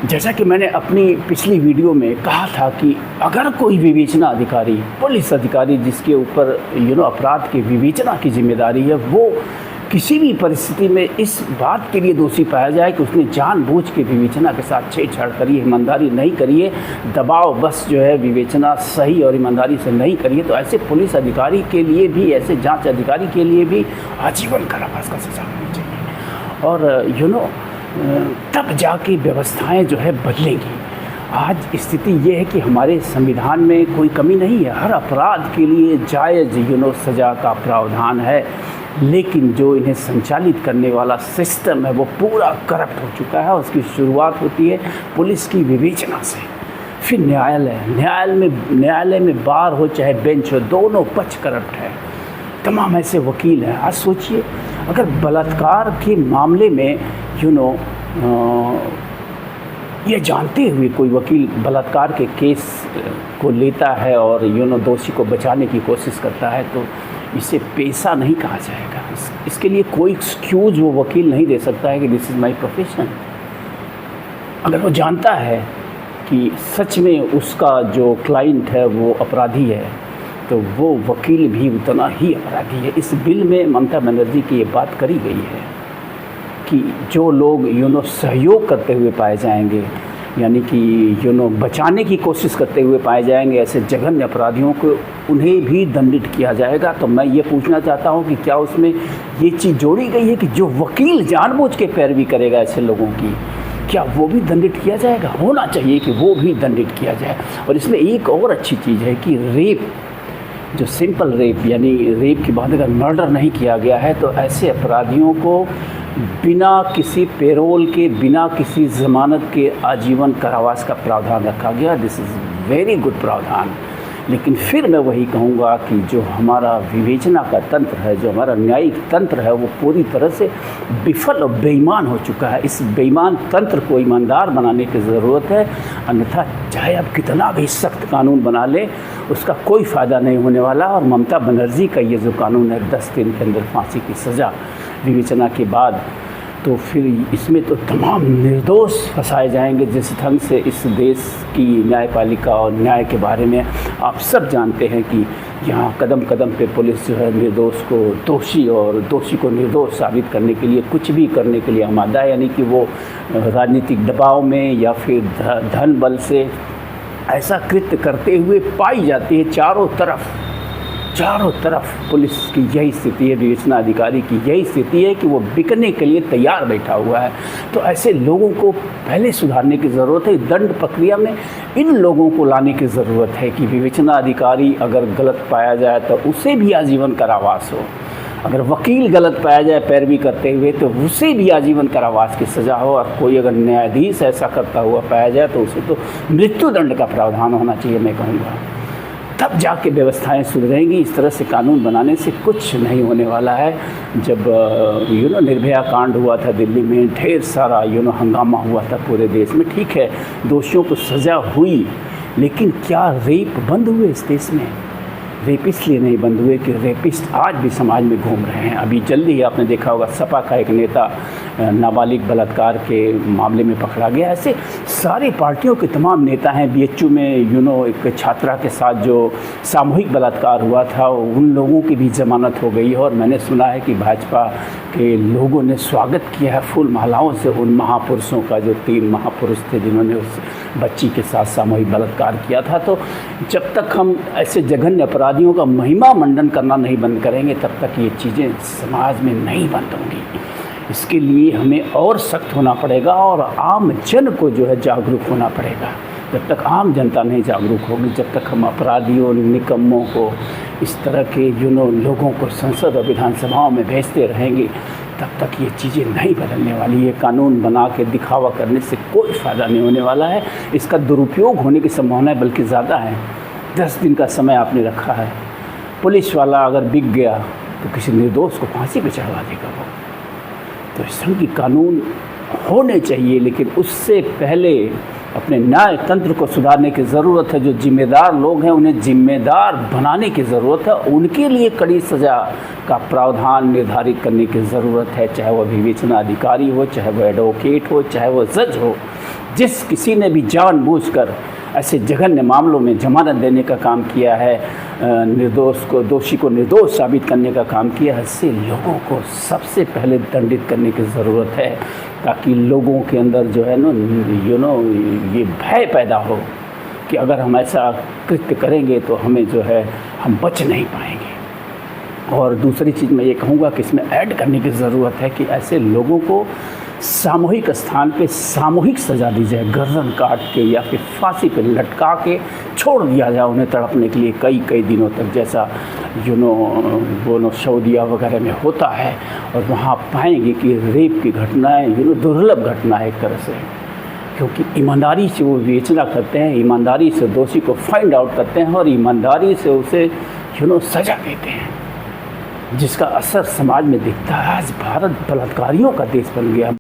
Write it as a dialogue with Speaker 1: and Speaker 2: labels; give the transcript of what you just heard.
Speaker 1: जैसा कि मैंने अपनी पिछली वीडियो में कहा था कि अगर कोई विवेचना अधिकारी, पुलिस अधिकारी जिसके ऊपर अपराध की विवेचना की जिम्मेदारी है, वो किसी भी परिस्थिति में इस बात के लिए दोषी पाया जाए कि उसने जानबूझ के विवेचना के साथ छेड़छाड़ करी है, ईमानदारी नहीं करी है, दबाव बस जो है विवेचना सही और ईमानदारी से नहीं करी है, तो ऐसे पुलिस अधिकारी के लिए भी, ऐसे जांच अधिकारी के लिए भी आजीवन कारावास का सज़ा होनी चाहिए। और तब जाके व्यवस्थाएं जो है बदलेंगी। आज स्थिति ये है कि हमारे संविधान में कोई कमी नहीं है, हर अपराध के लिए जायज़ सज़ा का प्रावधान है, लेकिन जो इन्हें संचालित करने वाला सिस्टम है वो पूरा करप्ट हो चुका है। उसकी शुरुआत होती है पुलिस की विवेचना से, फिर न्यायालय में बार हो चाहे बेंच हो, दोनों पक्ष करप्ट है, तमाम ऐसे वकील हैं। आज सोचिए, अगर बलात्कार के मामले में ये जानते हुए कोई वकील बलात्कार के केस को लेता है और दोषी को बचाने की कोशिश करता है, तो इसे पेशा नहीं कहा जाएगा। इसके लिए कोई एक्सक्यूज वो वकील नहीं दे सकता है कि दिस इज़ माय प्रोफेशन। अगर वो जानता है कि सच में उसका जो क्लाइंट है वो अपराधी है, तो वो वकील भी उतना ही अपराधी है। इस बिल में ममता बनर्जी की ये बात करी गई है कि जो लोग सहयोग करते हुए पाए जाएंगे, यानी कि बचाने की कोशिश करते हुए पाए जाएंगे, ऐसे जघन्य अपराधियों को उन्हें भी दंडित किया जाएगा। तो मैं ये पूछना चाहता हूँ कि क्या उसमें ये चीज़ जोड़ी गई है कि जो वकील जानबूझ के पैरवी करेगा ऐसे लोगों की, क्या वो भी दंडित किया जाएगा? होना चाहिए कि वो भी दंडित किया जाए। और इसमें एक और अच्छी चीज़ है कि रेप, जो सिंपल रेप, यानी रेप के बाद अगर मर्डर नहीं किया गया है, तो ऐसे अपराधियों को बिना किसी पेरोल के, बिना किसी ज़मानत के आजीवन कारावास का प्रावधान रखा गया। दिस इज़ वेरी गुड प्रावधान। लेकिन फिर मैं वही कहूँगा कि जो हमारा विवेचना का तंत्र है, जो हमारा न्यायिक तंत्र है, वो पूरी तरह से विफल और बेईमान हो चुका है। इस बेईमान तंत्र को ईमानदार बनाने की ज़रूरत है, अन्यथा चाहे आप कितना भी सख्त कानून बना ले, उसका कोई फ़ायदा नहीं होने वाला। और ममता बनर्जी का ये जो कानून है 10 दिन के अंदर फांसी की सज़ा विवेचना के बाद, तो फिर इसमें तो तमाम निर्दोष फंसाए जाएंगे। जिस ढंग से इस देश की न्यायपालिका और न्याय के बारे में आप सब जानते हैं कि यहाँ कदम कदम पे पुलिस जो है निर्दोष को दोषी और दोषी को निर्दोष साबित करने के लिए कुछ भी करने के लिए आमादा है। यानी कि वो राजनीतिक दबाव में या फिर धन बल से ऐसा कृत्य करते हुए पाई जाती है। चारों तरफ पुलिस की यही स्थिति है, विवेचना अधिकारी की यही स्थिति है कि वो बिकने के लिए तैयार बैठा हुआ है। तो ऐसे लोगों को पहले सुधारने की ज़रूरत है। दंड प्रक्रिया में इन लोगों को लाने की ज़रूरत है कि विवेचना अधिकारी अगर गलत पाया जाए तो उसे भी आजीवन कारावास हो, अगर वकील गलत पाया जाए पैरवी करते हुए तो उसे भी आजीवन कारावास की सज़ा हो, और कोई अगर न्यायाधीश ऐसा करता हुआ पाया जाए तो उसे तो मृत्युदंड का प्रावधान होना चाहिए। मैं कहूँगा तब जाके व्यवस्थाएं सुधरेंगी। इस तरह से कानून बनाने से कुछ नहीं होने वाला है। जब निर्भया कांड हुआ था दिल्ली में, ढेर सारा हंगामा हुआ था पूरे देश में। ठीक है, दोषियों को सज़ा हुई, लेकिन क्या रेप बंद हुए इस देश में? रेप इसलिए नहीं बंद हुए कि रेपिस्ट आज भी समाज में घूम रहे हैं। अभी जल्दी ही आपने देखा होगा सपा का एक नेता नाबालिग बलात्कार के मामले में पकड़ा गया। ऐसे सारी पार्टियों के तमाम नेता हैं। बीएचयू में एक छात्रा के साथ जो सामूहिक बलात्कार हुआ था, उन लोगों की भी जमानत हो गई है। और मैंने सुना है कि भाजपा के लोगों ने स्वागत किया है फूल मालाओं से उन महापुरुषों का, जो 3 महापुरुष थे जिन्होंने उस बच्ची के साथ सामूहिक बलात्कार किया था। तो जब तक हम ऐसे जघन्य अपराधियों का महिमा मंडन करना नहीं बंद करेंगे, तब तक ये चीज़ें समाज में नहीं बंद होंगी। इसके लिए हमें और सख्त होना पड़ेगा और आम जन को जो है जागरूक होना पड़ेगा। जब तक आम जनता नहीं जागरूक होगी, जब तक हम अपराधियों, निकम्मों को, इस तरह के लोगों को संसद और विधानसभाओं में भेजते रहेंगे, तब तक ये चीज़ें नहीं बदलने वाली। ये कानून बना के दिखावा करने से कोई फ़ायदा नहीं होने वाला है। इसका दुरुपयोग होने की संभावना बल्कि ज़्यादा है। 10 दिन का समय आपने रखा है। पुलिस वाला अगर बिक गया तो किसी निर्दोष को फांसी पे चढ़वा देगा वो। तो इस तरह की कानून होने चाहिए, लेकिन उससे पहले अपने न्याय तंत्र को सुधारने की ज़रूरत है। जो जिम्मेदार लोग हैं उन्हें जिम्मेदार बनाने की ज़रूरत है। उनके लिए कड़ी सज़ा का प्रावधान निर्धारित करने की ज़रूरत है, चाहे वह विवेचना अधिकारी हो, चाहे वह एडवोकेट हो, चाहे वह जज हो। जिस किसी ने भी जानबूझकर ऐसे जघन्य मामलों में जमानत देने का काम किया है, दोषी को निर्दोष साबित करने का काम किया है, ऐसे लोगों को सबसे पहले दंडित करने की ज़रूरत है, ताकि लोगों के अंदर जो है ना ये भय पैदा हो कि अगर हम ऐसा कृत्य करेंगे तो हमें जो है हम बच नहीं पाएंगे। और दूसरी चीज़ मैं ये कहूँगा कि इसमें ऐड करने की ज़रूरत है कि ऐसे लोगों को सामूहिक स्थान पे सामूहिक सज़ा दी जाए, गर्दन काट के या फिर फांसी पे लटका के छोड़ दिया जाए उन्हें तड़पने के लिए कई दिनों तक, जैसा वो सऊदीया वगैरह में होता है। और वहाँ पाएंगे कि रेप की घटनाएँ दुर्लभ घटना है एक तरह से, क्योंकि ईमानदारी से वो विवेचना करते हैं, ईमानदारी से दोषी को फाइंड आउट करते हैं और ईमानदारी से उसे सज़ा देते हैं, जिसका असर समाज में दिखता है। आज भारत बलात्कारियों का देश बन गया।